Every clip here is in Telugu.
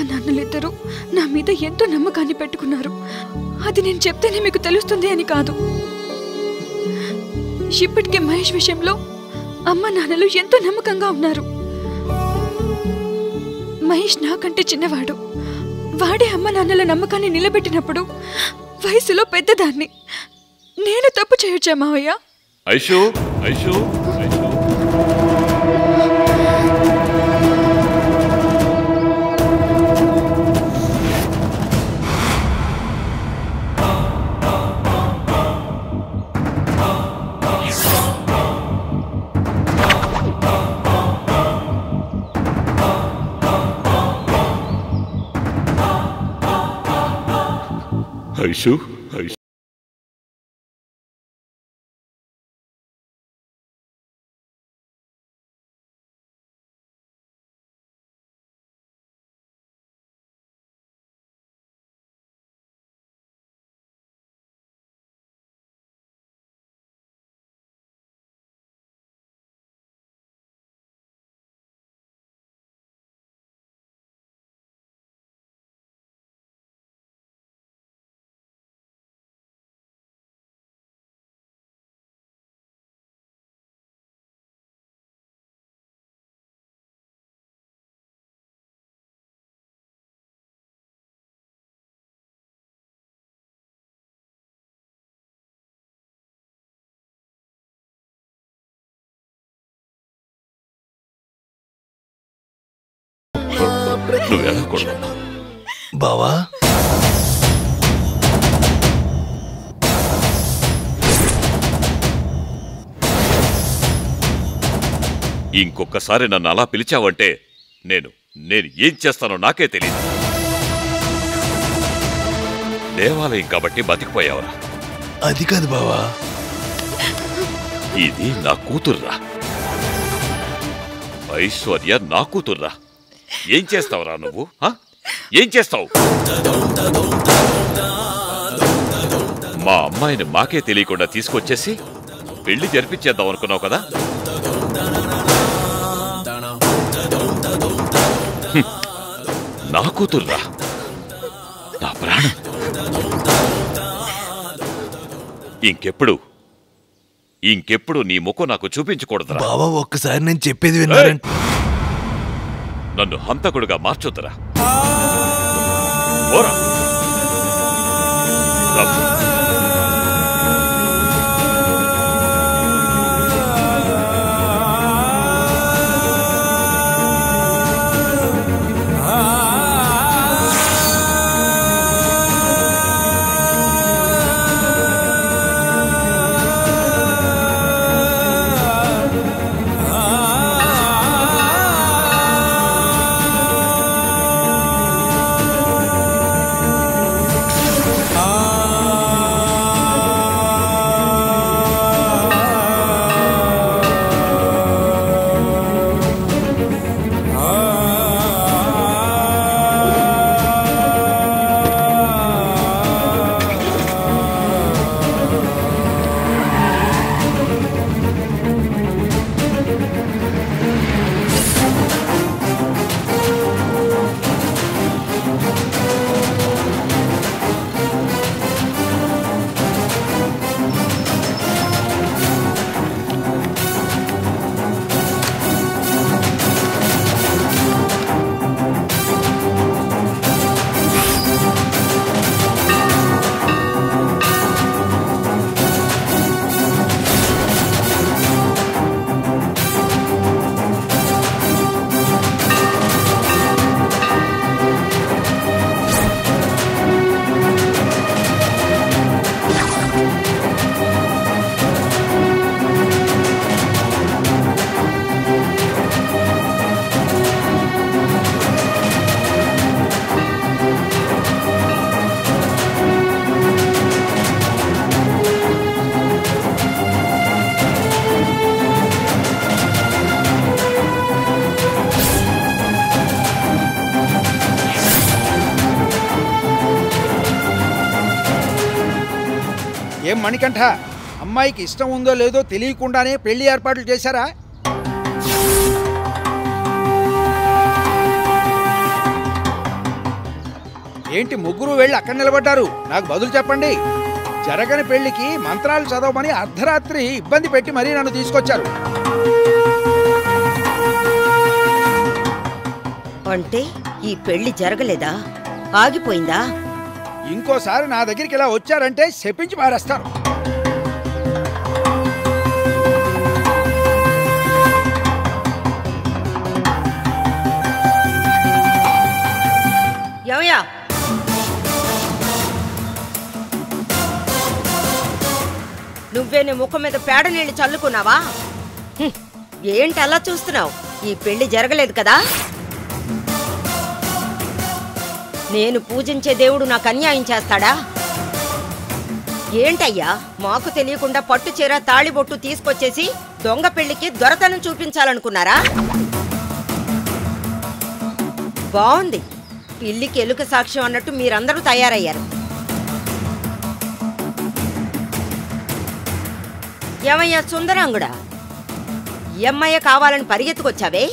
అమ్మా నాన్నలిద్దరూ నా మీద ఎంతో నమ్మకాన్ని పెట్టుకున్నారు. అది నేను చెప్తేనే మీకు తెలుస్తుంది అని కాదు. ఇప్పటికే మహేష్ విషయంలో అమ్మా నాన్నలు ఎంతో నమ్మకంగా ఉన్నారు. మహేష్ నాకంటే చిన్నవాడు. వాడే అమ్మ నాన్నల నమ్మకాన్ని నిలబెట్టినప్పుడు వయసులో పెద్దదాన్ని. నేను తప్పు చేయొచ్చా మావయ్య? ఐషు ఐషు ఐషు ఐషు ఐషు బావా ఇంకొకసారి నన్ను అలా పిలిచావంటే నేను ఏం చేస్తానో నాకే తెలియదు. దేవాలయం కాబట్టి బతికిపోయావరా? అది కాదు బావా, ఇది నా కూతుర్రా. ఐశ్వర్య నా కూతుర్రా. ఏం చేస్తావురా నువ్వు? ఏం చేస్తావు? మా అమ్మాయిని మాకే తెలియకుండా తీసుకొచ్చేసి పెళ్లి జరిపించేద్దాం అనుకున్నావు కదా? నా కూతుర్రా, నా ప్రాణం. ఇంకెప్పుడు నీ ముఖం నాకు చూపించకూడదురా. బావా ఒక్కసారి నేను చెప్పేది విన్నారంటే నన్ను హంతకుడుగా మార్చొద్దురా. ఓరా ఏం మణికంఠ, అమ్మాయికి ఇష్టం ఉందో లేదో తెలియకుండానే పెళ్లి ఏర్పాట్లు చేశారా? ఏంటి ముగ్గురు వెళ్ళి అక్కడ నిలబడ్డారు? నాకు బదులు చెప్పండి. జరగని పెళ్లికి మంత్రాలు చదవమని అర్ధరాత్రి ఇబ్బంది పెట్టి మరీ నన్ను తీసుకొచ్చారు. అంటే ఈ పెళ్లి జరగలేదా? ఆగిపోయిందా? ఇంకోసారి నా దగ్గరికి ఇలా వచ్చారంటే శపించి పారేస్తారు. ఏమయ్యా, నువ్వే నీ ముఖం మీద పేడ నీళ్ళు చల్లుకున్నావా? ఏంటి అలా చూస్తున్నావు? ఈ పెళ్లి జరగలేదు కదా? నేను పూజించే దేవుడు నాకు అన్యాయం చేస్తాడా? ఏంటయ్యా, మాకు తెలియకుండా పట్టు చీర తాళిబొట్టు తీసుకొచ్చేసి దొంగ పెళ్లికి దొరతనం చూపించాలనుకున్నారా? బాగుంది, పిల్లికి ఎలుక సాక్ష్యం అన్నట్టు మీరందరూ తయారయ్యారు. ఏమయ్యా సుందరాంగుడా, ఈ అమ్మాయి కావాలని పరిగెత్తుకొచ్చావే,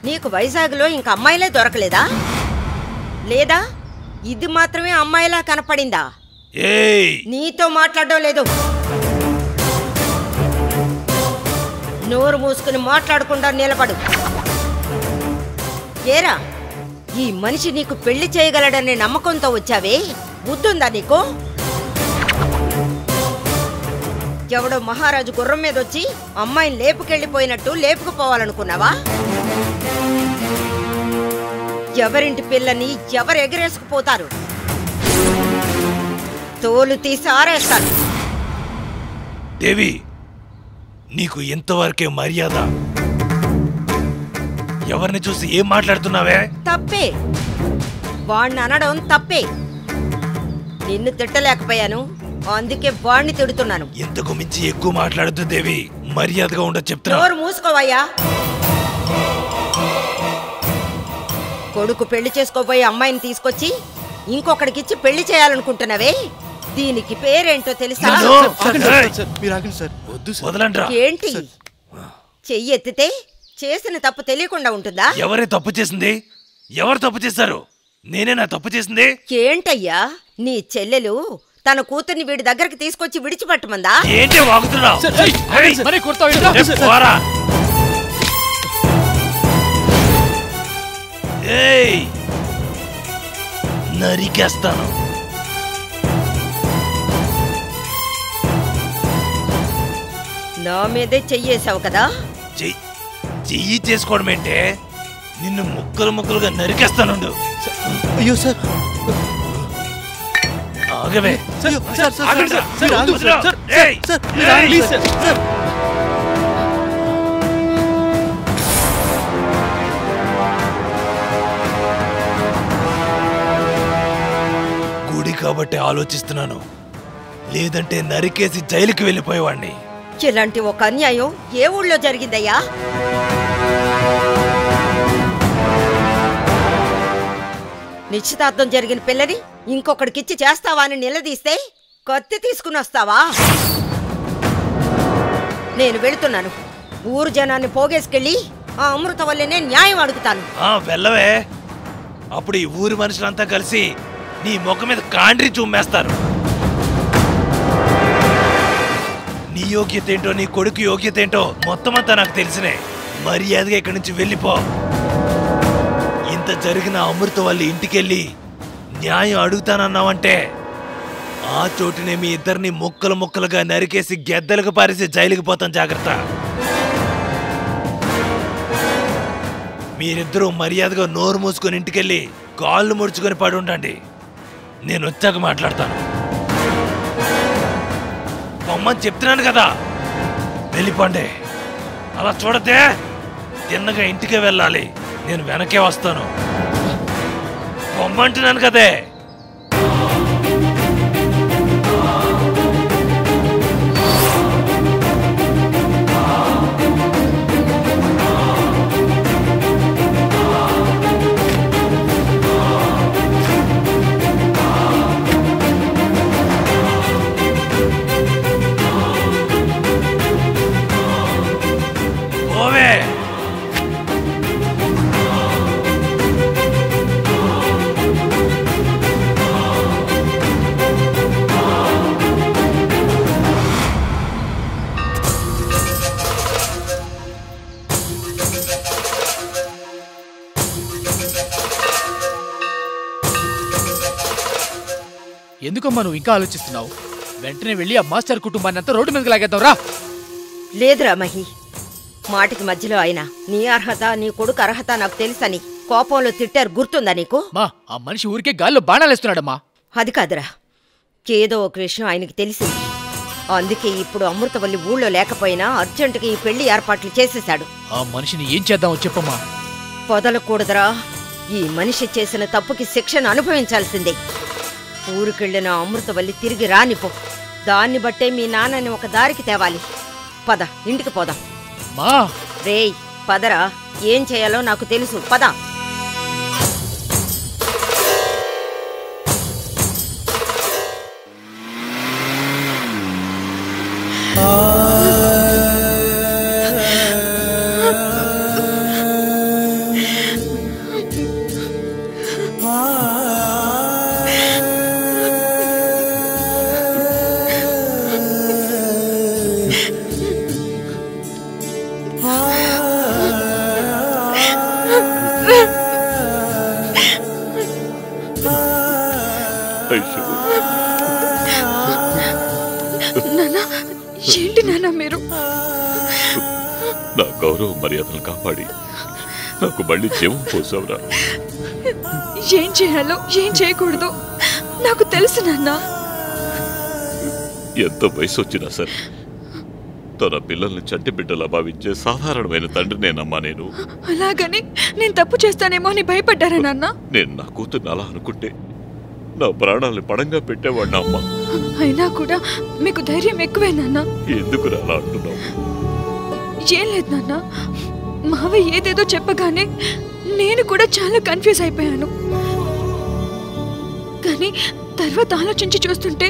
నీకు వైజాగ్లో ఇంక అమ్మాయిలే దొరకలేదా? లేదా ఇది మాత్రమే అమ్మాయిలా కనపడిందా? నీతో మాట్లాడడం లేదు. నోరు మూసుకుని మాట్లాడకుండా నిలబడు. ఏరా, ఈ మనిషి నీకు పెళ్లి చేయగలడనే నమ్మకంతో వచ్చావే, బుద్ధుందా నీకు? ఎవడో మహారాజు గుర్రం మీద వచ్చి అమ్మాయిని లేపుకెళ్ళిపోయినట్టు లేపుకుపోవాలనుకున్నావా? ఎవరింటి పిల్లని ఎవరు ఎగరేసుకుపోతారు? తోలు తీసి ఆరేస్తాను. దేవి, నీకు ఎంతవరకే మర్యాద? ఎవరిని చూసి ఏం మాట్లాడుతున్నావే? తప్పే, వాణ్ణి అనడం తప్పే. నిన్ను తిట్టలేకపోయాను, అందుకే వాణ్ణి తిడుతున్నాను. ఎంతకు మించి ఎక్కువ మాట్లాడద్దు దేవి, మర్యాదగా ఉండ చెప్తున్నా. నోరు మూసుకోవయ్యా. కొడుకు పెళ్లి చేసుకోబోయే అమ్మాయిని తీసుకొచ్చి ఇంకొకడికిచ్చి పెళ్లి చేయాలనుకుంటున్నావే, దీనికి పేరేంటో తెలుసా? ఏంటి, చెయ్యి ఎత్తితే చేసిన తప్పు తెలియకుండా ఉంటుందా? ఎవరే తప్పు చేసింది? ఎవరు తప్పు చేశారు? నేనేనా తప్పు చేసింది? ఏంటయ్యా, నీ చెల్లెలు తన కూతుర్ని వీడి దగ్గరికి తీసుకొచ్చి విడిచిపెట్టమందా? ఏంటి వాగుతున్నావు? నరికేస్తాను. నా మీదే చెయ్యేసావు కదా? చెయ్యి చేసుకోవడం ఏంటే? నిన్ను ముక్కలు ముక్కలుగా నరికేస్తానుండు. అయ్యో సార్, ఆగవే. గుడి కాబట్టి ఆలోచిస్తున్నాను, లేదంటే నరికేసి జైలుకి వెళ్ళిపోయేవాడిని. ఇలాంటి ఒక అన్యాయం ఏ ఊళ్ళో జరిగిందయ్యా? నిశ్చితార్థం జరిగిన పిల్లని ఇంకొకడికిచ్చి చేస్తావా అని నిలదీస్తే కత్తి తీసుకుని వస్తావా? నేను వెళుతున్నాను. ఊరు జనాన్ని పోగేసుకెళ్ళి ఆ అమృత వల్లనే న్యాయం అడుగుతాను. వెళ్ళవే. అప్పుడు ఈ ఊరి మనుషులంతా కలిసి నీ ముఖం మీద కాండ్రి చూమేస్తారు. నీ యోగ్యత ఏంటో, నీ కొడుకు యోగ్యత ఏంటో మొత్తం అంతా నాకు తెలిసినే. మర్యాదగా ఇక్కడి నుంచి వెళ్ళిపో. ఇంత జరిగిన అమృత వాళ్ళ ఇంటికెళ్ళి న్యాయం అడుగుతానన్నావంటే ఆ చోటునే మీ ఇద్దరిని ముక్కలు ముక్కలుగా నరికేసి గెద్దలకు పారేసి జైలుకి పోతాం. జాగ్రత్త. మీరిద్దరూ మర్యాదగా నోరు మూసుకొని ఇంటికెళ్ళి కాళ్ళు ముడుచుకొని పడి ఉండండి. నేను వచ్చాక మాట్లాడతాను. బొమ్మని చెప్తున్నాను కదా, వెళ్ళిపోండి. అలా చూడతే తిన్నగా ఇంటికే వెళ్ళాలి. నేను వెనకే వస్తాను. బొమ్మంటున్నాను కదే. ఎందుకమ్మా నువ్వు ఇంకా ఆలోచిస్తున్నావు? వెంటనే వెళ్ళి ఆ మాస్టర్ కుటుంబాన్ని అంతా రోడ్డు మీదకి లాగేద్దాంరా. లేదురా మహి, మాటికి మధ్యలో ఆయన నీ అర్హత నీ కొడుకు అర్హత నాకు తెలుసని కోపంలో తిట్టారు, గుర్తుందా నీకు? మా ఆ మనిషి ఊరికే గాల్లో బాణాలేస్తున్నాడమ్మా. అది కాదురా, ఏదో ఒక విషయం ఆయనకి తెలిసింది. అందుకే ఇప్పుడు అమృతవల్లి ఊళ్ళో లేకపోయినా అర్జెంటుగా ఈ పెళ్లి ఏర్పాట్లు చేసేశాడు. ఆ మనిషిని ఏం చేద్దామో చెప్పమ్మా. పొదలకూడదురా, ఈ మనిషి చేసిన తప్పుకి శిక్షను అనుభవించాల్సిందే. ఊరికెళ్ళిన అమృతవల్లి తిరిగి రానిపో. దాన్ని బట్టే మీ నాన్నని ఒక దారికి తేవాలి. పద, ఇంటికి పోదాం. మా రేయ్ పదరా, ఏం చేయాలో నాకు తెలుసు, పద. నాన్న, ఏంటి నాన్న మీరు? నా గౌరవ మర్యాదలు కాపాడి నాకు మళ్ళీ జీవం పోసావురా. ఏం చేయాలో ఏం చేయకూడదు నాకు తెలుసు నాన్న. ఎంత వయసు వచ్చినా సరే తన పిల్లల్ని చంటి బిడ్డలా భావించే సాధారణమైన తండ్రినేనమ్మా నేను. అలాగని నేను తప్పు చేస్తానేమో అని భయపడ్డారా నాన్న? నేను నా కూతుర్ని అలా అనుకుంటే నా ప్రాణాలని పడంగా పెట్టేవాడినా అమ్మా. అయినా కూడా మీకు ధైర్యం ఎక్కువే నాన్న. ఎందుకు అలా అంటున్నావు? ఏం లేదు నాన్న, మావయ్య ఏదేదో చెప్పగానే నేను కూడా చాలా కన్ఫ్యూజ్ అయిపోయాను. కానీ తర్వాత ఆలోచించి చూస్తుంటే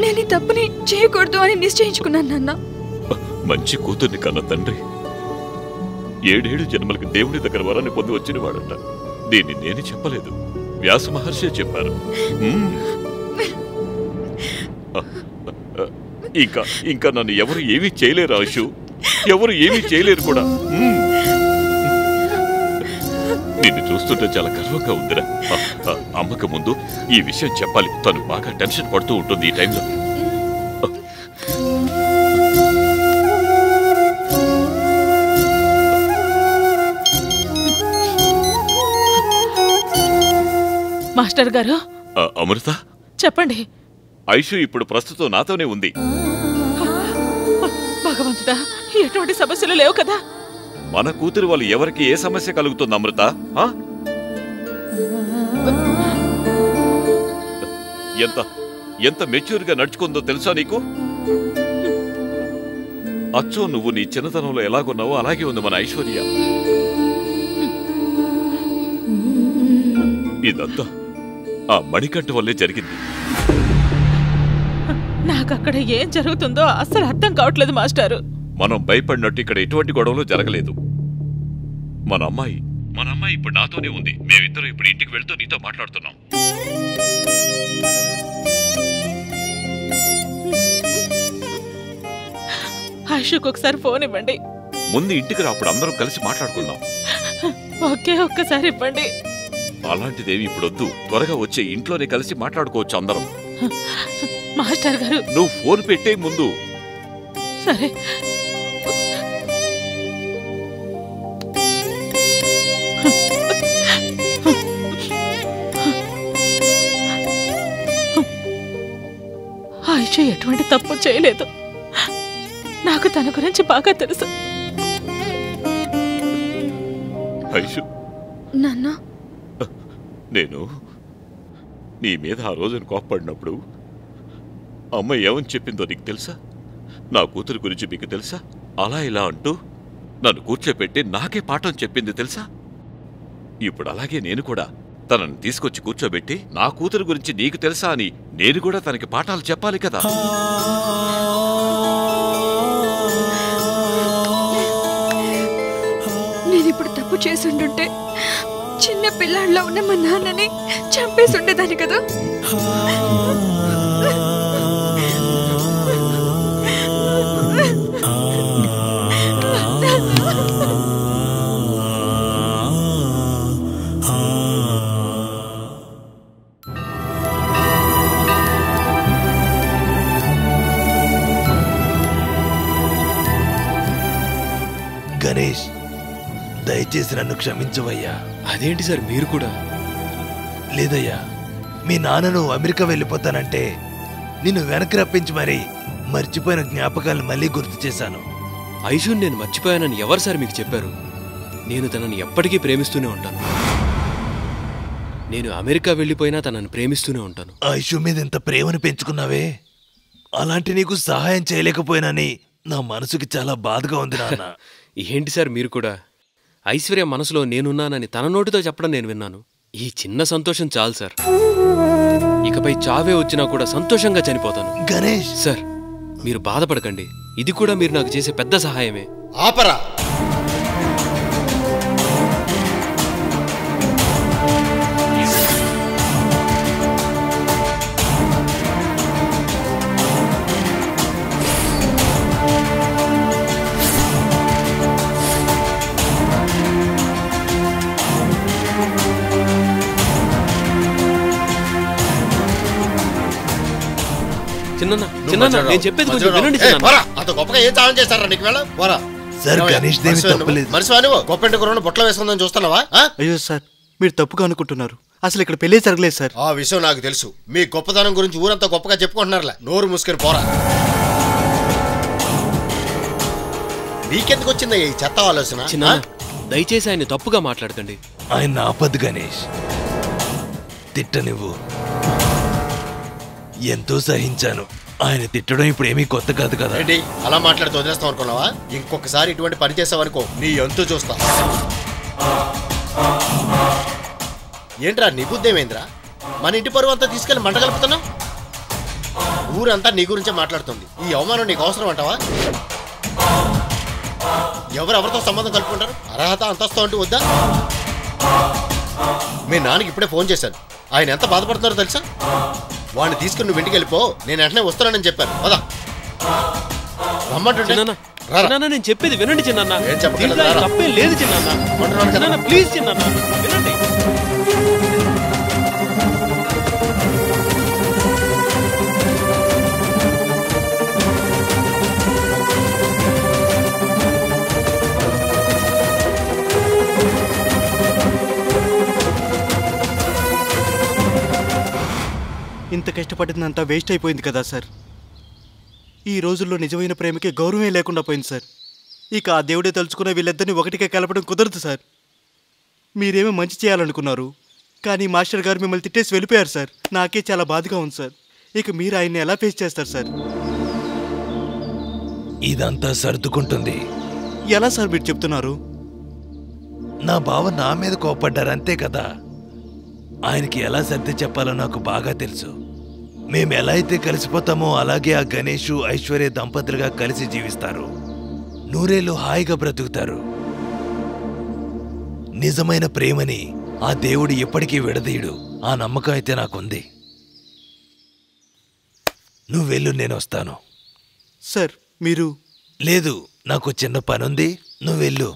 నేను ఈ తప్పుని చేయకూడదు అని నిశ్చయించుకున్నాను నాన్న. మంచి కూతుర్ని కన్న తండ్రి 7 జన్మలకి దేవుడి దగ్గర వరాన్ని పొంది వచ్చిన వాడంట. దీన్ని నేను చెప్పలేదు, వ్యాస మహర్షి చెప్పారు. ఇంకా ఇంకా నన్ను ఎవరు ఏమీ చేయలేరు ఆశు, ఎవరు ఏమీ చేయలేరు కూడా. నిన్ను చూస్తుంటే చాలా గర్వంగా ఉందిరా. అమ్మకు ముందు ఈ విషయం చెప్పాలి, తను బాగా టెన్షన్ పడుతూ ఉంటుంది ఈ టైంలో. మాస్టర్ గారు. అమృత చెప్పండి. ఐషు ఇప్పుడు ప్రస్తుతం నాతోనే ఉంది. భగవంతుడా, ఎటువంటి సమస్యలు లేవు కదా? మన కూతురు వాళ్ళు ఎవరికి ఏ సమస్య కలుగుతుంది అమృత? ఎంత ఎంత మెచ్యూర్ గా నడుచుకుందో తెలుసా నీకు? అచ్చో నువ్వు నీ చిన్నతనంలో ఎలాగున్నావో అలాగే ఉంది మన ఐశ్వర్య. ఇదంతా ఆ మణికంఠ వల్లే జరిగింది. నాకు అక్కడ ఏం జరుగుతుందో అస్సలు అర్థం కావట్లేదు మాస్టారు. మనం భయపడినట్టు ఇక్కడ ఎటువంటి గొడవలు జరగలేదు. మన అమ్మాయి ఇప్పుడు నాతోనే ఉంది. మేమిద్దరం ఇప్పుడు ఇంటికి వెళ్తూ నీతో మాట్లాడుతున్నాం. ఆశుకు ఒకసారి ఫోన్ ఇవ్వండి. ముందు ఇంటికి రా, అప్పుడు అందరం కలిసి మాట్లాడుకుందాం. ఒక్కసారి ఇవ్వండి. అలాంటిదేవి ఇప్పుడొద్దు, త్వరగా వచ్చే ఇంట్లోనే కలిసి మాట్లాడుకోవచ్చు అందరం. మాస్టర్ గారు, నువ్వు ఫోన్ పెట్టే ముందు. సరే. ఆయుష్ ఎటువంటి తప్పు చేయలేదు. నాకు తన గురించి బాగా తెలుసు. ఐషు, నాన్న, నేను నీ మీద ఆ రోజున కోప్పడినప్పుడు అమ్మ ఏమని చెప్పిందో నీకు తెలుసా? నా కూతురు గురించి మీకు తెలుసా? అలా ఇలా అంటూ నన్ను కూర్చోపెట్టి నాకే పాఠం చెప్పింది తెలుసా? ఇప్పుడు అలాగే నేను కూడా తనని తీసుకొచ్చి కూర్చోబెట్టి నా కూతురు గురించి నీకు తెలుసా అని నేను కూడా తనకి పాఠాలు చెప్పాలి కదా. నేనిప్పుడు తప్పు చేసుండుంటే చిన్న పిల్లాడిలో ఉన్న మా నాన్నని చంపేసి ఉండేదాన్ని కదా. గణేష్, దయచేసి నన్ను క్షమించవయ్యా. అదేంటి సార్ మీరు కూడా? లేదయ్యా, మీ నాన్నను అమెరికా వెళ్ళిపోతానంటే నిన్ను వెనక్కి రప్పించి మరీ మర్చిపోయిన జ్ఞాపకాలను మళ్ళీ గుర్తు చేశాను. ఐషుని నేను మర్చిపోయానని ఎవరు సార్ మీకు చెప్పారు? నేను తనని ఎప్పటికీ ప్రేమిస్తూనే ఉంటాను. నేను అమెరికా వెళ్ళిపోయినా తనని ప్రేమిస్తూనే ఉంటాను. ఐషు మీద ఇంత ప్రేమను పెంచుకున్నావే, అలాంటి నీకు సహాయం చేయలేకపోయినని నా మనసుకి చాలా బాధగా ఉంది నాన్న. ఏంటి సార్ మీరు కూడా? ఐశ్వర్య మనసులో నేనున్నానని తన నోటితో చెప్పడం నేను విన్నాను. ఈ చిన్న సంతోషం చాలు సార్. ఇకపై చావే వచ్చినా కూడా సంతోషంగా చనిపోతాను. గణేష్ సార్, మీరు బాధపడకండి. ఇది కూడా మీరు నాకు చేసే పెద్ద సహాయమే. ఆపరా! చిన్న నేను చెప్పేది కొంచెం వినండి చిన్న. అంత గొప్పగా ఏం సాయం చేస్తారా నీకు? వెళ్ళ పోరా. సార్, గణేష్ దేవి తప్పలేదు. మనిషి నువ్వు గొప్ప గుర్రం బొట్టలో వేసుకుందని చూస్తున్నావా? అయ్యో సార్, మీరు తప్పుగా అనుకుంటున్నారు. అసలు ఇక్కడ పెళ్లి జరగలేదు సార్. ఆ విషయం నాకు తెలుసు. మీ గొప్పతనం గురించి ఊరంతా గొప్పగా చెప్పుకుంటున్నారులే. నోరు మూసుకొని పోరా. నీకెందుకు వచ్చిందా ఈ చెత్త ఆలోచన? చిన్న, దయచేసి ఆయన తప్పుగా మాట్లాడకండి. ఆయన ఆపద్దు గణేష్, తిట్టనివ్వు. ఎంతో సహించాను. ఆయన తిట్టడం ఇప్పుడు ఏమీ కొత్త కాదు కదా. ఏంటి అలా మాట్లాడితే వదిలేస్తాం అనుకున్నావా? ఇంకొకసారి ఇటువంటి పని చేసావనుకో నీ ఎంతో చూస్తా. ఏంట్రా నీ బుద్ధి ఏమైందిరా? మన ఇంటి పరువు అంతా తీసుకెళ్లి మంట కలుపుతున్నావు. ఊరంతా నీ గురించే మాట్లాడుతుంది. ఈ అవమానం నీకు అవసరం అంటావా? ఎవరెవరితో సంబంధం కలుపుకుంటారు? అర్హత అంతస్తు అంటూ వద్దా? మీ నాన్నకి ఇప్పుడే ఫోన్ చేశాను. ఆయన ఎంత బాధపడుతున్నారో తెలుసా? వాడిని తీసుకుని నువ్వు ఇంటికి వెళ్ళిపో, నేను వెంటనే వస్తున్నానని చెప్పాను. పదా రమ్మంటుంటే నేను చెప్పేది వినండి చిన్న. ఏం చెప్పగలరా? తప్పే లేదు చిన్న. ప్లీజ్ చిన్న వినండి. ఇంత కష్టపడిందంతా వేస్ట్ అయిపోయింది కదా సార్. ఈ రోజుల్లో నిజమైన ప్రేమకి గౌరవమే లేకుండా పోయింది సార్. ఇక ఆ దేవుడే తలుచుకున్న వీళ్ళిద్దరిని ఒకటిగా కలపడం కుదరదు సార్. మీరేమో మంచి చేయాలనుకున్నారు, కానీ మాస్టర్ గారు మిమ్మల్ని తిట్టేసి వెళ్ళిపోయారు సార్. నాకే చాలా బాధగా ఉంది సార్. ఇక మీరు ఆయన్ని ఎలా ఫేస్ చేస్తారు సార్? ఇదంతా సర్దుకుంటుంది. ఎలా సార్ మీరు చెప్తున్నారు? నా బావ నా మీద కోపడ్డారు అంతే కదా. ఆయనకి ఎలా సర్ది చెప్పాలో నాకు బాగా తెలుసు. మేము ఎలా అయితే కలిసిపోతామో అలాగే ఆ గణేషు ఐశ్వర్య దంపతులుగా కలిసి జీవిస్తారు. నూరేళ్ళు హాయిగా బ్రతుకుతారు. నిజమైన ప్రేమని ఆ దేవుడు ఎప్పటికీ విడదీయడు. ఆ నమ్మకం అయితే నాకుంది. నువ్వు వెళ్ళు, నేను వస్తాను. సార్ మీరు? లేదు, నాకు చిన్న పనుంది. నువ్వు వెళ్ళు.